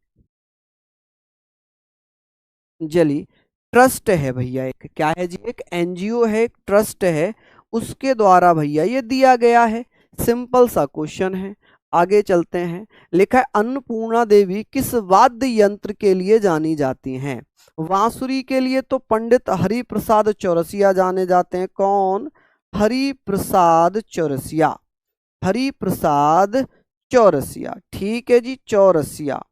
ट्रस्ट है भैया, एक क्या है जी? एक एनजीओ है, एक ट्रस्ट है, उसके द्वारा भैया ये दिया गया है। सिंपल सा क्वेश्चन है। आगे चलते हैं। लिखा है अन्नपूर्णा देवी किस वाद्य यंत्र के लिए जानी जाती हैं? बांसुरी के लिए तो पंडित हरि प्रसाद चौरसिया जाने जाते हैं। कौन? हरि प्रसाद चौरसिया। हरि प्रसाद चौरसिया, ठीक है जी, चौरसिया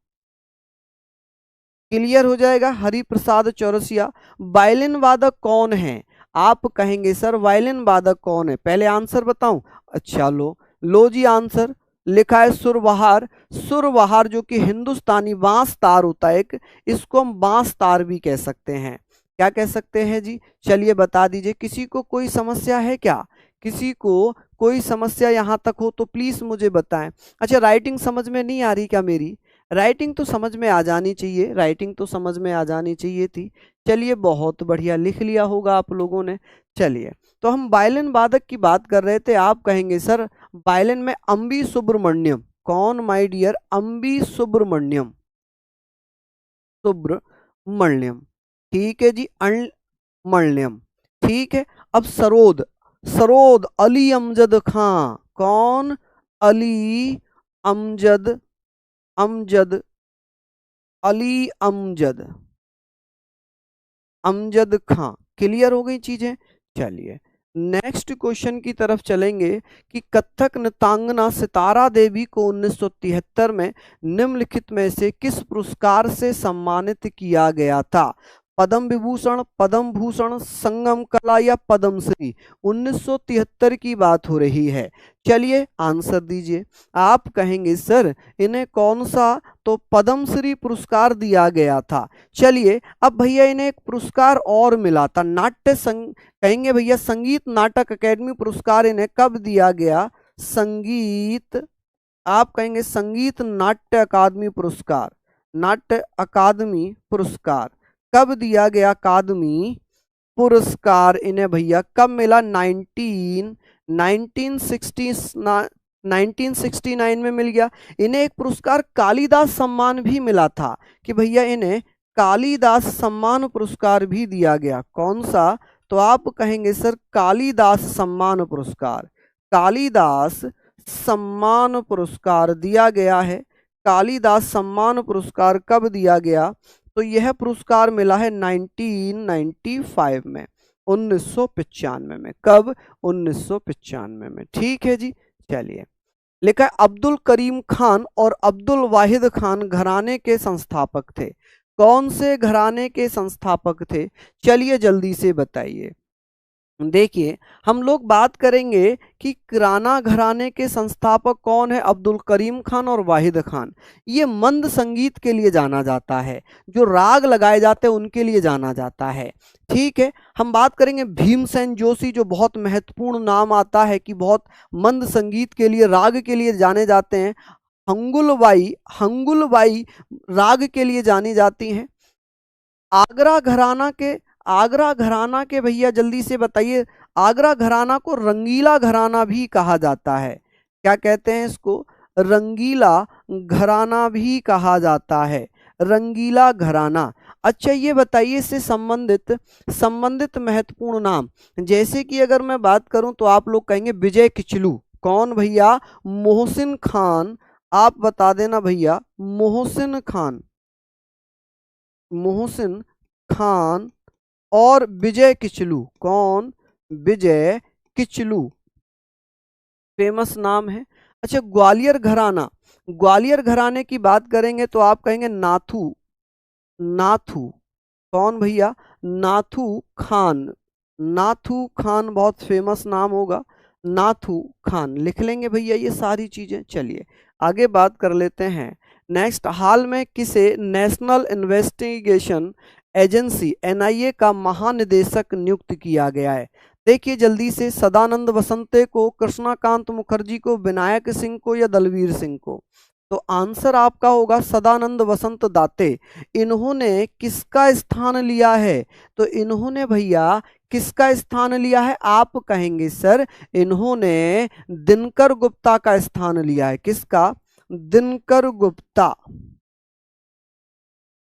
क्लियर हो जाएगा, हरि प्रसाद चौरसिया। वायलिन वादक कौन है? आप कहेंगे सर वायलिन वादक कौन है? पहले आंसर बताऊं? अच्छा लो जी आंसर। लिखा है सुरबहार। सुरबहार जो कि हिंदुस्तानी बांस तार होता है एक, इसको हम बांस तार भी कह सकते हैं। क्या कह सकते हैं जी? चलिए बता दीजिए। किसी को कोई समस्या है क्या? किसी को कोई समस्या यहाँ तक हो तो प्लीज मुझे बताएं। अच्छा, राइटिंग समझ में नहीं आ रही क्या मेरी? राइटिंग तो समझ में आ जानी चाहिए, राइटिंग तो समझ में आ जानी चाहिए थी। चलिए बहुत बढ़िया, लिख लिया होगा आप लोगों ने। चलिए, तो हम वायलिन वादक की बात कर रहे थे। आप कहेंगे सर वायलिन में अम्बी सुब्रमण्यम। कौन माय डियर? अम्बी सुब्रमण्यम। सुब्रमण्यम, ठीक है जी, मण्यम, ठीक है। अब सरोद, सरोद अली अमजद खां। कौन? अली अमजद, अमजद, अली अमजद, अमजद खां। क्लियर हो गई चीजें? चलिए नेक्स्ट क्वेश्चन की तरफ चलेंगे कि कथक नृत्यांगना सितारा देवी को 1973 में निम्नलिखित में से किस पुरस्कार से सम्मानित किया गया था? पद्म विभूषण, पद्म भूषण, संगम कला या पद्मश्री? 1973 की बात हो रही है। चलिए आंसर दीजिए। आप कहेंगे सर इन्हें कौन सा? तो पद्मश्री पुरस्कार दिया गया था। चलिए अब भैया इन्हें एक पुरस्कार और मिला था, कहेंगे भैया संगीत नाटक अकेडमी पुरस्कार इन्हें कब दिया गया? संगीत, आप कहेंगे संगीत नाट्य अकादमी पुरस्कार। नाट्य अकादमी पुरस्कार कब दिया गया? अकादमी पुरस्कार इन्हें भैया कब मिला? 1969 में मिल गया। इन्हें एक पुरस्कार कालिदास सम्मान भी मिला था कि भैया इन्हें कालिदास सम्मान पुरस्कार भी दिया गया। कौन सा? तो आप कहेंगे सर कालिदास सम्मान पुरस्कार। कालिदास सम्मान पुरस्कार दिया गया है। कालिदास सम्मान पुरस्कार कब दिया गया? तो यह पुरस्कार मिला है 1995 में, 1995 में। कब? 1995 में, ठीक है जी। चलिए लिखा है अब्दुल करीम खान और अब्दुल वाहिद खान घराने के संस्थापक थे। कौन से घराने के संस्थापक थे? चलिए जल्दी से बताइए। देखिए हम लोग बात करेंगे कि किराना घराने के संस्थापक कौन है? अब्दुल करीम खान और वाहिद खान। ये मंद संगीत के लिए जाना जाता है, जो राग लगाए जाते हैं उनके लिए जाना जाता है, ठीक है। हम बात करेंगे भीमसेन जोशी, जो बहुत महत्वपूर्ण नाम आता है कि बहुत मंद संगीत के लिए, राग के लिए जाने जाते हैं। हंगुलबाई, हंगुलबाई राग के लिए जानी जाती हैं। आगरा घराना के भैया जल्दी से बताइए। आगरा घराना को रंगीला घराना भी कहा जाता है। क्या कहते हैं इसको? रंगीला घराना भी कहा जाता है, रंगीला घराना। अच्छा ये बताइए इससे संबंधित महत्वपूर्ण नाम, जैसे कि अगर मैं बात करूं तो आप लोग कहेंगे विजय किचलू। कौन भैया? मोहसिन खान। आप बता देना भैया, मोहसिन खान, मोहसिन खान और विजय किचलू। कौन? विजय किचलू, फेमस नाम है। अच्छा ग्वालियर घराना, ग्वालियर घराने की बात करेंगे तो आप कहेंगे नाथू, नाथू। कौन भैया? नाथू खान। नाथू खान बहुत फेमस नाम होगा, नाथू खान। लिख लेंगे भैया ये सारी चीजें। चलिए आगे बात कर लेते हैं। नेक्स्ट, हाल में किसे नेशनल इन्वेस्टिगेशन एजेंसी एनआईए का महानिदेशक नियुक्त किया गया है? देखिए जल्दी से, सदानंद वसंते को, कृष्णाकांत मुखर्जी को, विनायक सिंह को या दलवीर सिंह को? तो आंसर आपका होगा सदानंद वसंत दाते। इन्होंने किसका स्थान लिया है? तो इन्होंने भैया किसका स्थान लिया है? आप कहेंगे सर इन्होंने दिनकर गुप्ता का स्थान लिया है। किसका? दिनकर गुप्ता।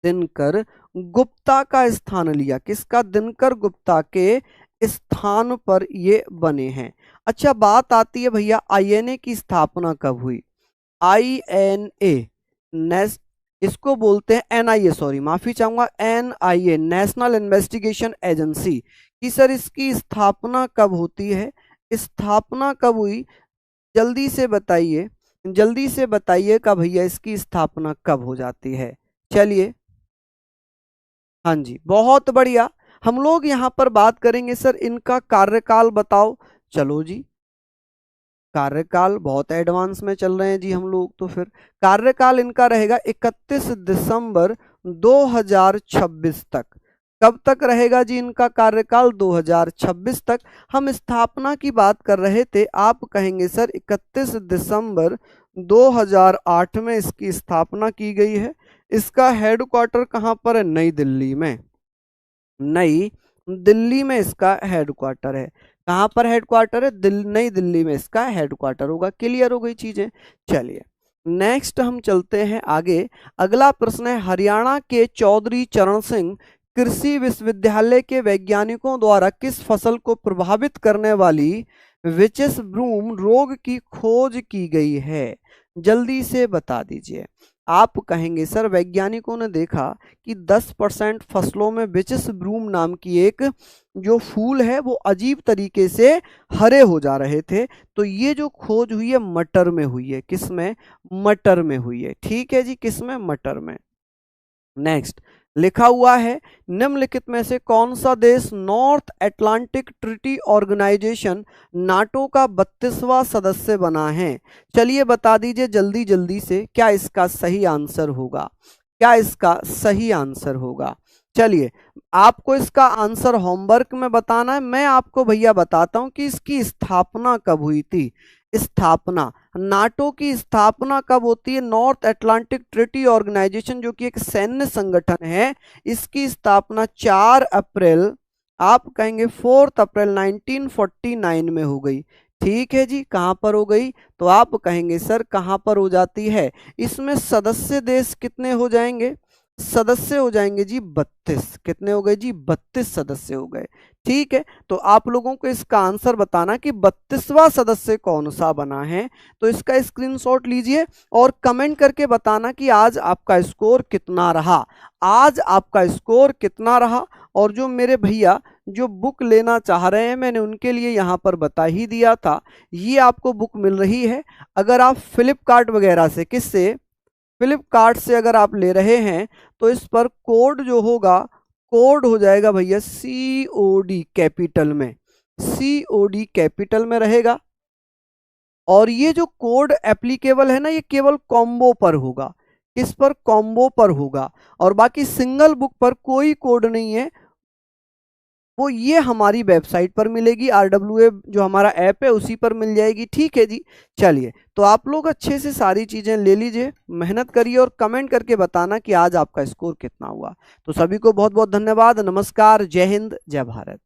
दिनकर गुप्ता का स्थान लिया। किसका? दिनकर गुप्ता के स्थान पर ये बने हैं। अच्छा, बात आती है भैया आईएनए की स्थापना कब हुई? आईएनए इसको बोलते हैं एनआईए, सॉरी माफी चाहूंगा, एनआईए नेशनल इन्वेस्टिगेशन एजेंसी की सर इसकी स्थापना कब होती है? स्थापना कब हुई? जल्दी से बताइए, जल्दी से बताइएगा भैया इसकी स्थापना कब हो जाती है? चलिए, हाँ जी, बहुत बढ़िया। हम लोग यहाँ पर बात करेंगे सर इनका कार्यकाल बताओ। चलो जी, कार्यकाल बहुत एडवांस में चल रहे हैं जी हम लोग, तो फिर कार्यकाल इनका रहेगा 31 दिसंबर 2026 तक। कब तक रहेगा जी इनका कार्यकाल? 2026 तक। हम स्थापना की बात कर रहे थे, आप कहेंगे सर 31 दिसंबर 2008 में इसकी स्थापना की गई है। इसका हेडक्वार्टर कहाँ पर है? नई दिल्ली में। नई दिल्ली में इसका हेडक्वार्टर है। कहाँ पर हेडक्वार्टर है? नई दिल्ली में इसका हेडक्वार्टर होगा। क्लियर हो गई चीजें? चलिए नेक्स्ट हम चलते हैं आगे। अगला प्रश्न है, हरियाणा के चौधरी चरण सिंह कृषि विश्वविद्यालय के वैज्ञानिकों द्वारा किस फसल को प्रभावित करने वाली विचेस ब्रूम रोग की खोज की गई है? जल्दी से बता दीजिए। आप कहेंगे सर वैज्ञानिकों ने देखा कि 10% फसलों में विचेस ब्रूम नाम की एक जो फूल है वो अजीब तरीके से हरे हो जा रहे थे। तो ये जो खोज हुई है मटर में हुई है। किसमें? मटर में हुई है। ठीक है जी, किसमें? मटर में। नेक्स्ट लिखा हुआ है, निम्नलिखित में से कौन सा देश North Atlantic Treaty Organization NATO का 32वां सदस्य बना है? चलिए बता दीजिए जल्दी जल्दी से, क्या इसका सही आंसर होगा? क्या इसका सही आंसर होगा? चलिए, आपको इसका आंसर होमवर्क में बताना है। मैं आपको भैया बताता हूं कि इसकी स्थापना कब हुई थी। स्थापना, नाटो की स्थापना कब होती है? नॉर्थ अटलांटिक ट्रीटी ऑर्गेनाइजेशन जो कि एक सैन्य संगठन है, इसकी स्थापना 4 अप्रैल, आप कहेंगे 4 अप्रैल 1949 में हो गई। ठीक है जी, कहां पर हो गई? तो आप कहेंगे सर कहां पर हो जाती है? इसमें सदस्य देश कितने हो जाएंगे? सदस्य हो जाएंगे जी 32। कितने हो गए जी? 32 सदस्य हो गए। ठीक है, तो आप लोगों को इसका आंसर बताना कि 32वां सदस्य कौन सा बना है। तो इसका स्क्रीनशॉट लीजिए और कमेंट करके बताना कि आज आपका स्कोर कितना रहा। आज आपका स्कोर कितना रहा। और जो मेरे भैया जो बुक लेना चाह रहे हैं, मैंने उनके लिए यहाँ पर बता ही दिया था, ये आपको बुक मिल रही है। अगर आप फ्लिपकार्ट वगैरह से, किससे? फ्लिपकार्ट से अगर आप ले रहे हैं तो इस पर कोड जो होगा, कोड हो जाएगा भैया COD कैपिटल में, COD कैपिटल में रहेगा। और ये जो कोड एप्लीकेबल है ना, ये केवल कॉम्बो पर होगा। किस पर? कॉम्बो पर होगा। और बाकी सिंगल बुक पर कोई कोड नहीं है, वो ये हमारी वेबसाइट पर मिलेगी। RWA जो हमारा ऐप है उसी पर मिल जाएगी। ठीक है जी, चलिए तो आप लोग अच्छे से सारी चीजें ले लीजिए, मेहनत करिए और कमेंट करके बताना कि आज आपका स्कोर कितना हुआ। तो सभी को बहुत बहुत धन्यवाद। नमस्कार, जय हिंद, जय भारत।